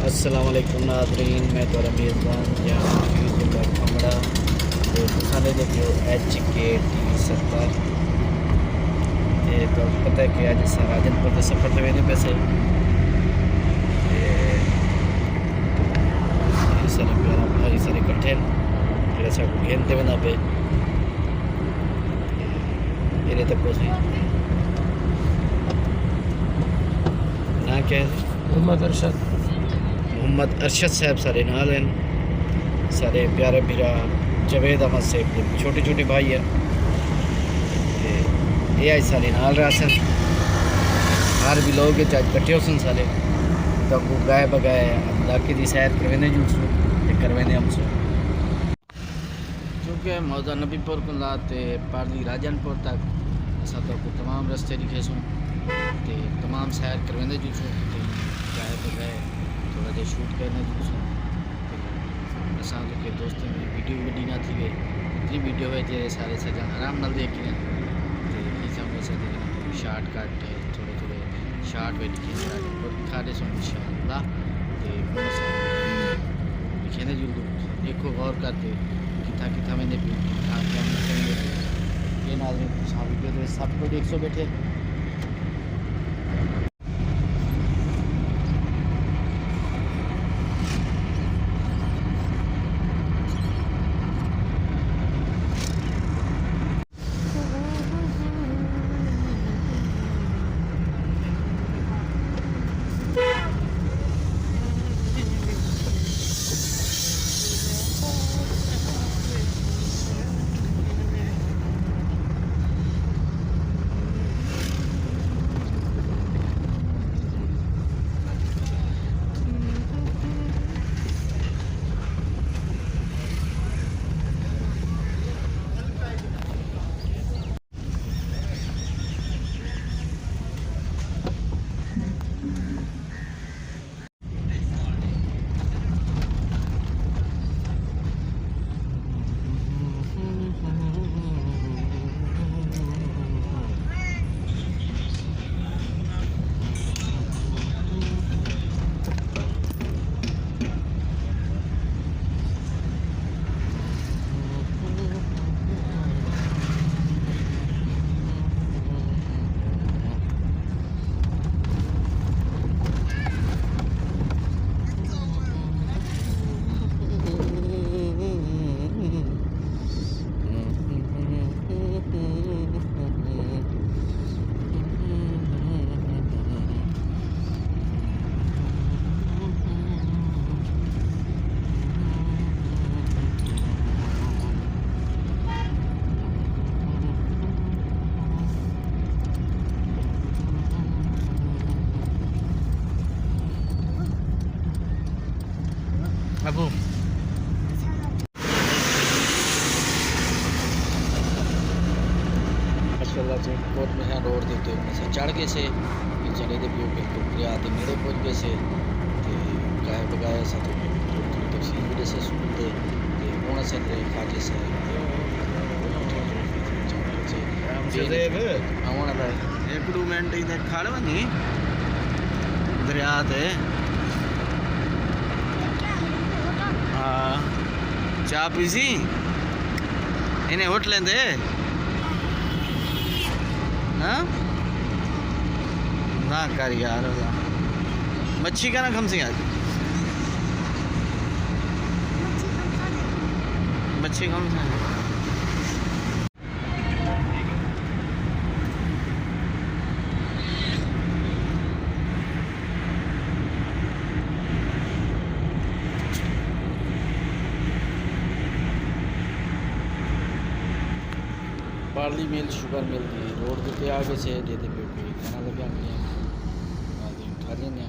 अस्सलाम वालेकुम नाज़रीन, मैं तो मेज़बान यहाँ कमरा तो सारे देखियो HK-T70 ये तो पता है कि अज अस राजनपुर के सफ़र ते वेंदे पैसे सारे प्यारा भाई सारे इकट्ठे जेह्ड़े सानूं घेरते वेंदा पे एह्दे तक सही ना क्या मोहम्मद अरशद साहब सारे नाल हैं, सारे प्यारे भीरा जवेद अहमद साहब छोटे छोटे भाई है ये आज सारे नाल रासन हर भी लोग कट्ठे होसन सारे तो गाय बगाए इलाके की सैर करवेंदे जुलसू करवेंदे हमसू चूँकि मौजा नबीपुर को लाते पारली राजनपुर तक असा तो तमाम रस्ते दिखेसूँ तो तमाम सैर करवेंदे जुलसू गाय बगाए थोड़ा जो शूट करने जुलसूँ असा के दोस्तों में वीडियो वड्डी ना थी गई इतनी वीडियो है जे सारे सजा आराम नाल देखी शार्ट कट थोड़े थोड़े शार्ट में दिखा दे सुन इंशाअल्लाह लिखे जुलू देखो गौर करते कितना कितना मैंने ये नाज़रीन सब कुछ 100 बैठे अबू माशाल्लाह से बहुत बढ़िया रोड देते से चढ़ गए से चले दे पियो बिल्कुल दरिया के नेड़े पहुँच गए से गाय बगाए से तफसील भी से सुनते कौन से खाते से आना एक 2 मिनट इधर खड़ वनी दरिया ते चाह पीसी इन्हें होट लेंदे हाँ ना कर यार मच्छी का ना कम से आज मच्छी कम से पार्ली मिल शुगर मिल दी रोड के आगे से दे दे खाना लगे खा लेंगे